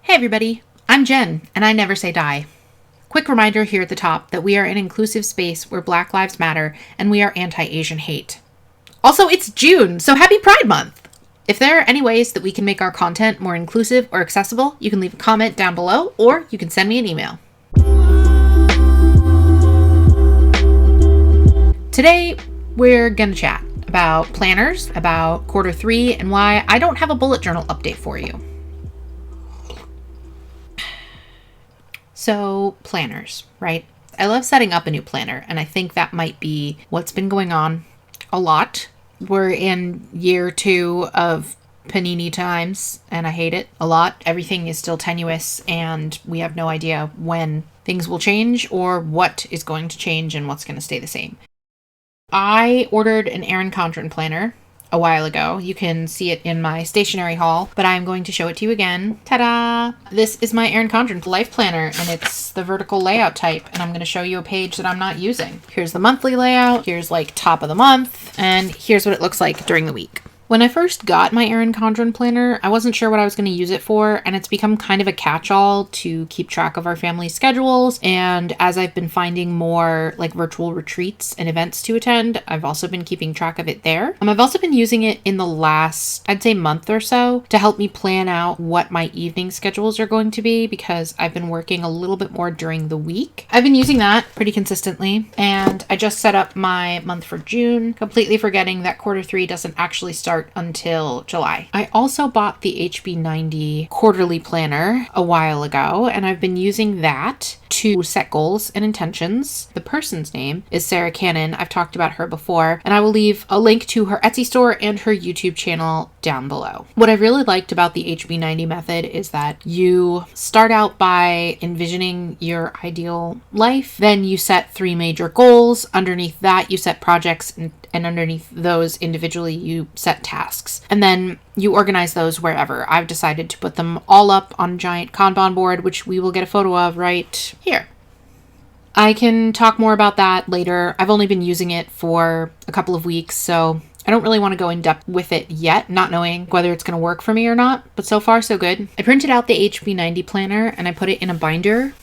Hey everybody, I'm Jen, and I never say die. Quick reminder here at the top that we are an inclusive space where Black Lives Matter and we are anti-Asian hate. Also, it's June, so happy Pride Month! If there are any ways that we can make our content more inclusive or accessible, you can leave a comment down below, or you can send me an email. Today, we're gonna chat about planners, about Q3, and why I don't have a bullet journal update for you. So, planners, right? I love setting up a new planner, and I think that might be what's been going on a lot. We're in year 2 of panini times, and I hate it a lot. Everything is still tenuous, and we have no idea when things will change or what is going to change and what's going to stay the same. I ordered an Erin Condren planner a while ago. You can see it in my stationery haul, but I'm going to show it to you again. Ta-da! This is my Erin Condren life planner, and it's the vertical layout type, and I'm going to show you a page that I'm not using. Here's the monthly layout, here's like top of the month, and here's what it looks like during the week. When I first got my Erin Condren planner, I wasn't sure what I was going to use it for, and it's become kind of a catch-all to keep track of our family schedules. And as I've been finding more like virtual retreats and events to attend, I've also been keeping track of it there. I've also been using it in the last, I'd say, month or so to help me plan out what my evening schedules are going to be, because I've been working a little bit more during the week. I've been using that pretty consistently, and I just set up my month for June, completely forgetting that Q3 doesn't actually start until July. I also bought the HB90 quarterly planner a while ago, and I've been using that to set goals and intentions. The person's name is Sarra Cannon. I've talked about her before, and I will leave a link to her Etsy store and her YouTube channel down below. What I really liked about the HB90 method is that you start out by envisioning your ideal life, then you set 3 major goals. Underneath that, you set projects, and underneath those individually you set tasks, and then you organize those wherever. I've decided to put them all up on a giant Kanban board, which we will get a photo of right here. I can talk more about that later. I've only been using it for a couple of weeks, so I don't really want to go in depth with it yet, not knowing whether it's going to work for me or not, but so far so good. I printed out the HB90 planner and I put it in a binder,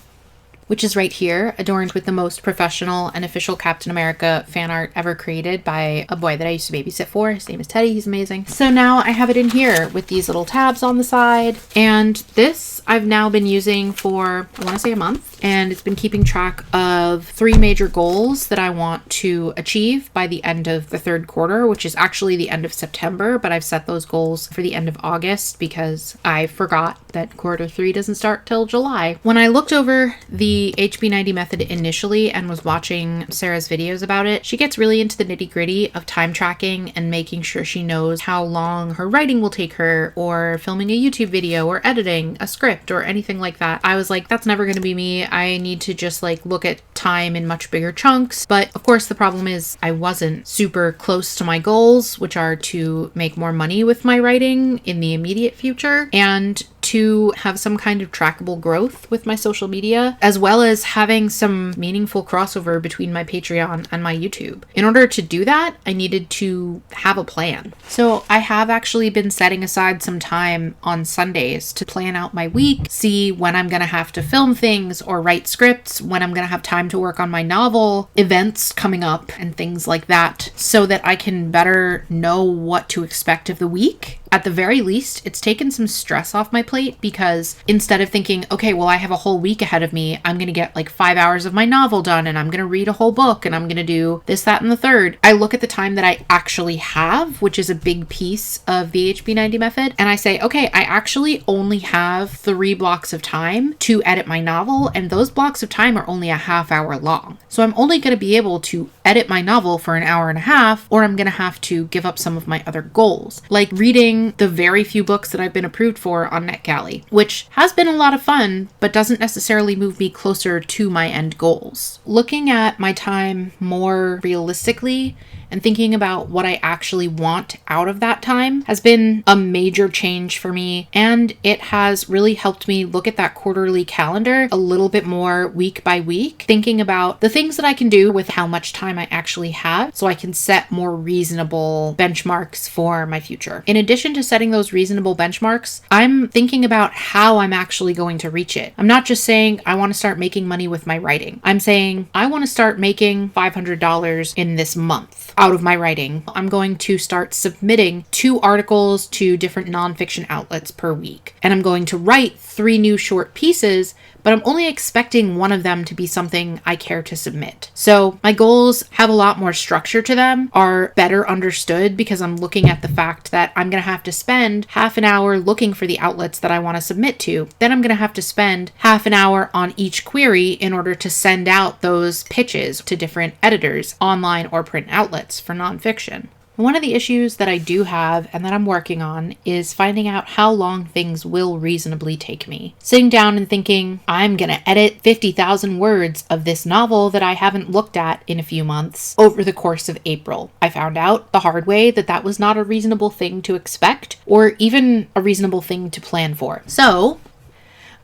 which is right here, adorned with the most professional and official Captain America fan art ever created by a boy that I used to babysit for. His name is Teddy. He's amazing. So now I have it in here with these little tabs on the side. And this I've now been using for, I want to say, a month. And it's been keeping track of 3 major goals that I want to achieve by the end of the 3rd quarter, which is actually the end of September. But I've set those goals for the end of August because I forgot that Q3 doesn't start till July. When I looked over the HB90 method initially and was watching Sarah's videos about it, she gets really into the nitty-gritty of time tracking and making sure she knows how long her writing will take her, or filming a YouTube video, or editing a script, or anything like that. I was like, that's never going to be me. I need to just like look at time in much bigger chunks. But of course the problem is I wasn't super close to my goals, which are to make more money with my writing in the immediate future, and to have some kind of trackable growth with my social media, as well as having some meaningful crossover between my Patreon and my YouTube. In order to do that, I needed to have a plan. So I have actually been setting aside some time on Sundays to plan out my week, see when I'm gonna have to film things or write scripts, when I'm gonna have time to work on my novel, events coming up, and things like that, so that I can better know what to expect of the week. At the very least, it's taken some stress off my plate, because instead of thinking, okay, well, I have a whole week ahead of me, I'm going to get like 5 hours of my novel done, and I'm going to read a whole book, and I'm going to do this, that, and the third. I look at the time that I actually have, which is a big piece of the HB90 method, and I say, okay, I actually only have 3 blocks of time to edit my novel, and those blocks of time are only a half hour long. So I'm only going to be able to edit my novel for an hour and a half, or I'm going to have to give up some of my other goals, like reading the very few books that I've been approved for on NetGalley, which has been a lot of fun, but doesn't necessarily move me closer to my end goals. Looking at my time more realistically and thinking about what I actually want out of that time has been a major change for me. And it has really helped me look at that quarterly calendar a little bit more week by week, thinking about the things that I can do with how much time I actually have so I can set more reasonable benchmarks for my future. In addition to setting those reasonable benchmarks, I'm thinking about how I'm actually going to reach it. I'm not just saying I want to start making money with my writing. I'm saying I want to start making $500 in this month out of my writing. I'm going to start submitting 2 articles to different nonfiction outlets per week. And I'm going to write 3 new short pieces, but I'm only expecting one of them to be something I care to submit. So my goals have a lot more structure to them, are better understood because I'm looking at the fact that I'm going to have to spend half an hour looking for the outlets that I want to submit to. Then I'm going to have to spend half an hour on each query in order to send out those pitches to different editors, online or print outlets for nonfiction. One of the issues that I do have and that I'm working on is finding out how long things will reasonably take me. Sitting down and thinking, I'm going to edit 50,000 words of this novel that I haven't looked at in a few months over the course of April. I found out the hard way that that was not a reasonable thing to expect or even a reasonable thing to plan for. So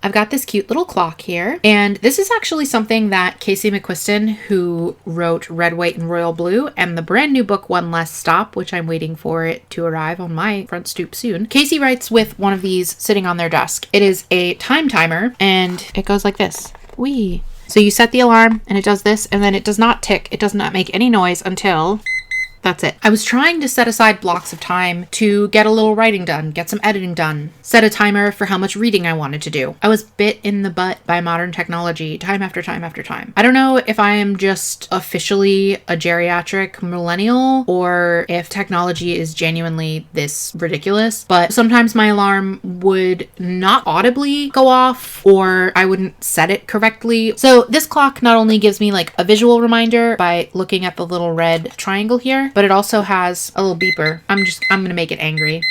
I've got this cute little clock here, and this is actually something that Casey McQuiston, who wrote Red, White, and Royal Blue, and the brand new book One Less Stop, which I'm waiting for it to arrive on my front stoop soon. Casey writes with one of these sitting on their desk. It is a time timer, and it goes like this. Whee! So you set the alarm, and it does this, and then it does not tick. It does not make any noise until... That's it. I was trying to set aside blocks of time to get a little writing done, get some editing done, set a timer for how much reading I wanted to do. I was bit in the butt by modern technology time after time after time. I don't know if I am just officially a geriatric millennial or if technology is genuinely this ridiculous, but sometimes my alarm would not audibly go off or I wouldn't set it correctly. So this clock not only gives me like a visual reminder by looking at the little red triangle here, but it also has a little beeper. I'm gonna make it angry.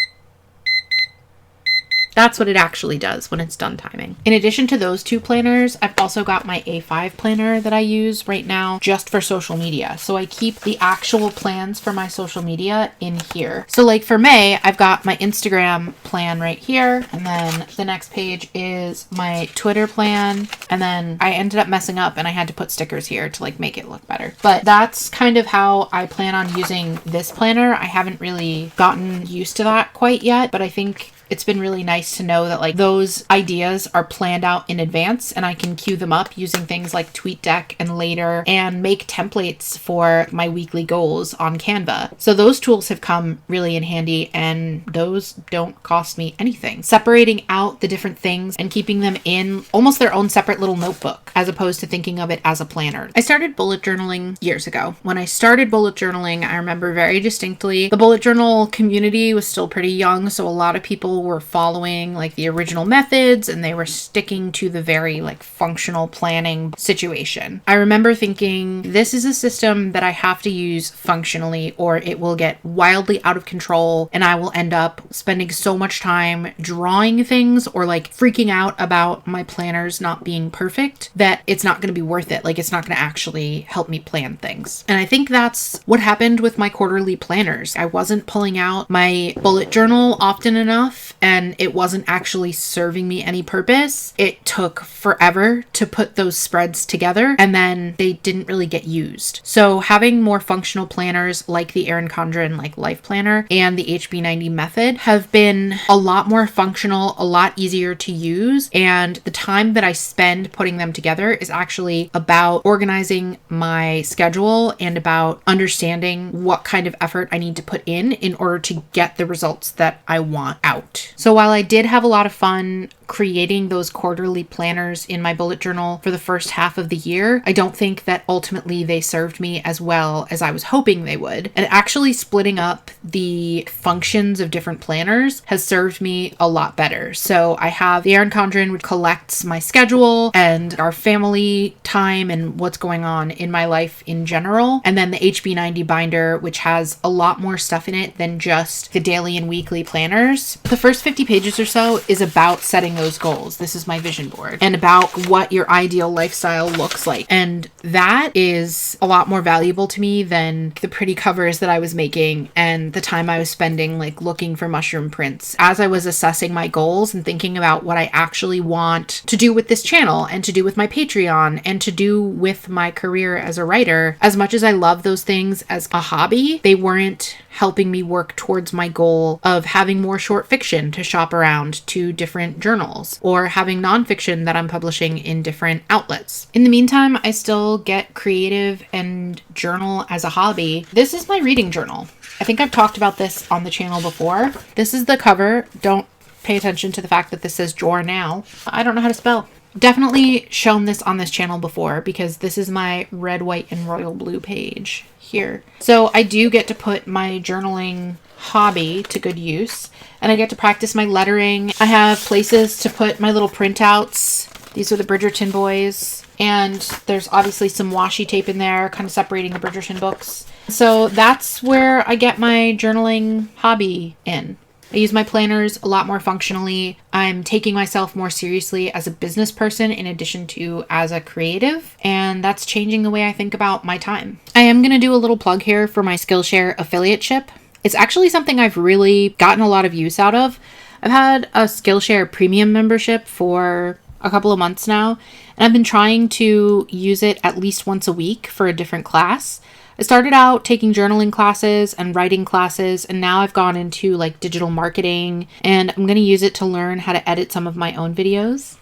That's what it actually does when it's done timing. In addition to those 2 planners, I've also got my A5 planner that I use right now just for social media. So I keep the actual plans for my social media in here. So like for May, I've got my Instagram plan right here. And then the next page is my Twitter plan. And then I ended up messing up and I had to put stickers here to like make it look better. But that's kind of how I plan on using this planner. I haven't really gotten used to that quite yet, but I think it's been really nice to know that like those ideas are planned out in advance and I can queue them up using things like TweetDeck and Later and make templates for my weekly goals on Canva. So those tools have come really in handy and those don't cost me anything. Separating out the different things and keeping them in almost their own separate little notebook as opposed to thinking of it as a planner. I started bullet journaling years ago. When I started bullet journaling, I remember very distinctly the bullet journal community was still pretty young, so a lot of people were following like the original methods and they were sticking to the very like functional planning situation. I remember thinking this is a system that I have to use functionally or it will get wildly out of control and I will end up spending so much time drawing things or like freaking out about my planners not being perfect that it's not going to be worth it. Like it's not going to actually help me plan things. And I think that's what happened with my quarterly planners. I wasn't pulling out my bullet journal often enough and it wasn't actually serving me any purpose. It took forever to put those spreads together and then they didn't really get used. So having more functional planners like the Erin Condren like Life Planner and the HB90 method have been a lot more functional, a lot easier to use, and the time that I spend putting them together is actually about organizing my schedule and about understanding what kind of effort I need to put in order to get the results that I want out. So while I did have a lot of fun creating those quarterly planners in my bullet journal for the first half of the year, I don't think that ultimately they served me as well as I was hoping they would. And actually splitting up the functions of different planners has served me a lot better. So I have the Erin Condren, which collects my schedule and our family time and what's going on in my life in general. And then the HB90 binder, which has a lot more stuff in it than just the daily and weekly planners. The first first 50 pages or so is about setting those goals. This is my vision board, and about what your ideal lifestyle looks like. And that is a lot more valuable to me than the pretty covers that I was making and the time I was spending like looking for mushroom prints. As I was assessing my goals and thinking about what I actually want to do with this channel and to do with my Patreon and to do with my career as a writer, as much as I love those things as a hobby, they weren't helping me work towards my goal of having more short fiction to shop around to different journals, or having nonfiction that I'm publishing in different outlets. In the meantime, I still get creative and journal as a hobby. This is my reading journal. I think I've talked about this on the channel before. This is the cover. Don't pay attention to the fact that this says drawer now. I don't know how to spell. Definitely shown this on this channel before, because this is my red, white, and royal blue page here. So I do get to put my journaling hobby to good use, and I get to practice my lettering. I have places to put my little printouts. These are the Bridgerton boys, and there's obviously some washi tape in there kind of separating the Bridgerton books. So that's where I get my journaling hobby in. I use my planners a lot more functionally. I'm taking myself more seriously as a business person in addition to as a creative, and that's changing the way I think about my time. I am going to do a little plug here for my Skillshare affiliateship. It's actually something I've really gotten a lot of use out of. I've had a Skillshare premium membership for a couple of months now, and I've been trying to use it at least once a week for a different class. I started out taking journaling classes and writing classes, and now I've gone into like digital marketing, and I'm going to use it to learn how to edit some of my own videos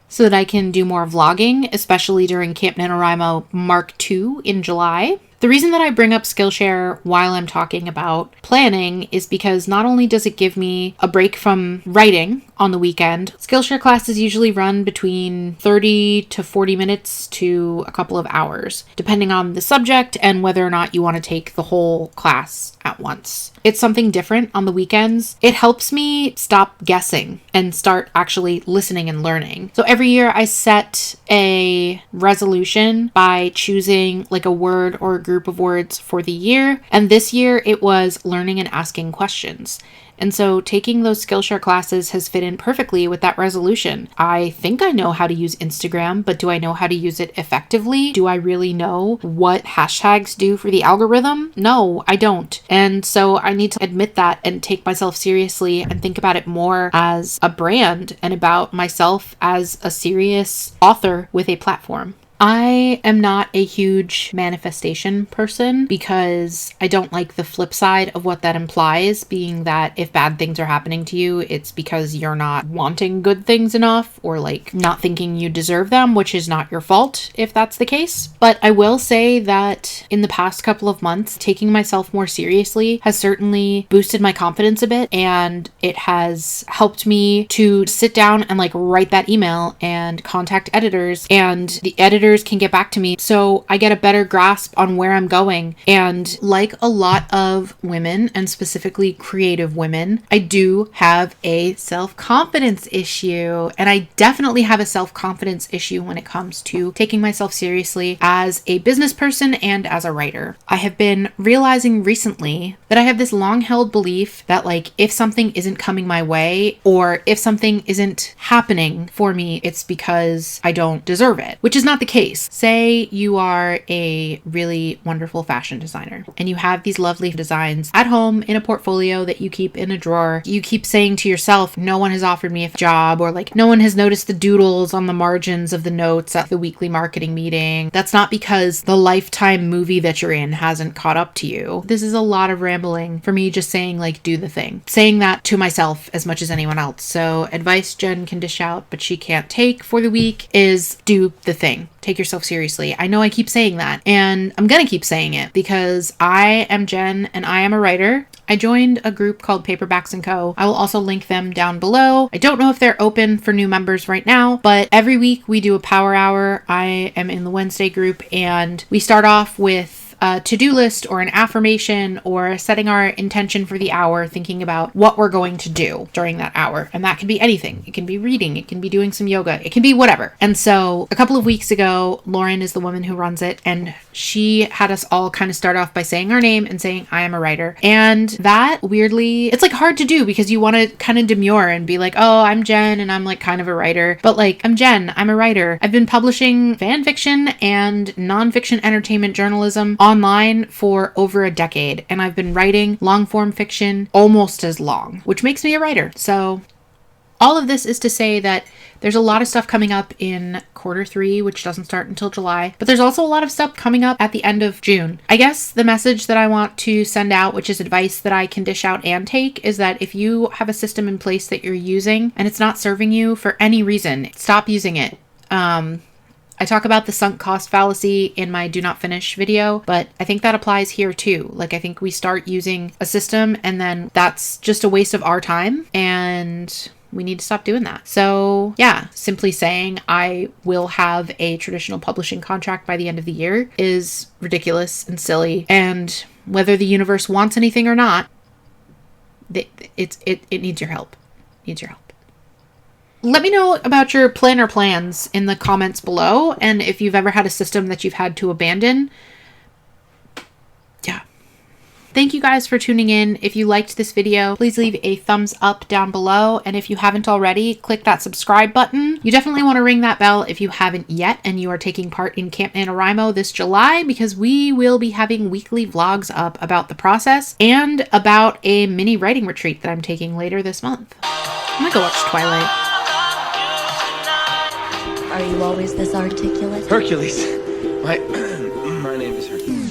so that I can do more vlogging, especially during Camp Nanowrimo Mark II in July. The reason that I bring up Skillshare while I'm talking about planning is because not only does it give me a break from writing on the weekend, Skillshare classes usually run between 30 to 40 minutes to a couple of hours, depending on the subject and whether or not you want to take the whole class at once. It's something different on the weekends. It helps me stop guessing and start actually listening and learning. So every year I set a resolution by choosing like a word or a group of words for the year. And this year it was learning and asking questions. And so taking those Skillshare classes has fit in perfectly with that resolution. I think I know how to use Instagram, but do I know how to use it effectively? Do I really know what hashtags do for the algorithm? No, I don't. And so I need to admit that and take myself seriously and think about it more as a brand and about myself as a serious author with a platform. I am not a huge manifestation person because I don't like the flip side of what that implies, being that if bad things are happening to you, it's because you're not wanting good things enough or like not thinking you deserve them, which is not your fault if that's the case. But I will say that in the past couple of months, taking myself more seriously has certainly boosted my confidence a bit, and it has helped me to sit down and like write that email and contact editors, and the editors can get back to me so I get a better grasp on where I'm going. And like a lot of women, and specifically creative women, I do have a self-confidence issue, and I definitely have a self-confidence issue when it comes to taking myself seriously as a business person and as a writer. I have been realizing recently that I have this long-held belief that like if something isn't coming my way or if something isn't happening for me, it's because I don't deserve it, which is not the case. Say you are a really wonderful fashion designer and you have these lovely designs at home in a portfolio that you keep in a drawer. You keep saying to yourself, no one has offered me a job, or like no one has noticed the doodles on the margins of the notes at the weekly marketing meeting. That's not because the Lifetime movie that you're in hasn't caught up to you. This is a lot of rambling for me just saying like do the thing. Saying that to myself as much as anyone else. So advice Jen can dish out but she can't take for the week is do the thing. Take yourself seriously. I know I keep saying that, and I'm gonna keep saying it because I am Jen and I am a writer. I joined a group called Paperbacks and Co. I will also link them down below. I don't know if they're open for new members right now, but every week we do a power hour. I am in the Wednesday group, and we start off with a to-do list or an affirmation or setting our intention for the hour, thinking about what we're going to do during that hour. And that can be anything. It can be reading. It can be doing some yoga. It can be whatever. And so a couple of weeks ago, Lauren is the woman who runs it, and she had us all kind of start off by saying our name and saying, I am a writer. And that weirdly, it's like hard to do because you want to kind of demure and be like, oh, I'm Jen and I'm like kind of a writer. But like, I'm Jen, I'm a writer. I've been publishing fan fiction and nonfiction entertainment journalism online for over a decade. And I've been writing long form fiction almost as long, which makes me a writer. So all of this is to say that there's a lot of stuff coming up in Q3, which doesn't start until July, but there's also a lot of stuff coming up at the end of June. I guess the message that I want to send out, which is advice that I can dish out and take, is that if you have a system in place that you're using and it's not serving you for any reason, stop using it. I talk about the sunk cost fallacy in my do not finish video, but I think that applies here too. Like, I think we start using a system and then that's just a waste of our time, and we need to stop doing that. So yeah, simply saying I will have a traditional publishing contract by the end of the year is ridiculous and silly. And whether the universe wants anything or not, it needs your help. It needs your help. Let me know about your planner plans in the comments below, and if you've ever had a system that you've had to abandon. Yeah. Thank you guys for tuning in. If you liked this video, please leave a thumbs up down below. And if you haven't already, click that subscribe button. You definitely want to ring that bell if you haven't yet and you are taking part in Camp Nanowrimo this July, because we will be having weekly vlogs up about the process and about a mini writing retreat that I'm taking later this month. I'm gonna go watch Twilight. Are you always this articulate? Hercules. My name is Hercules.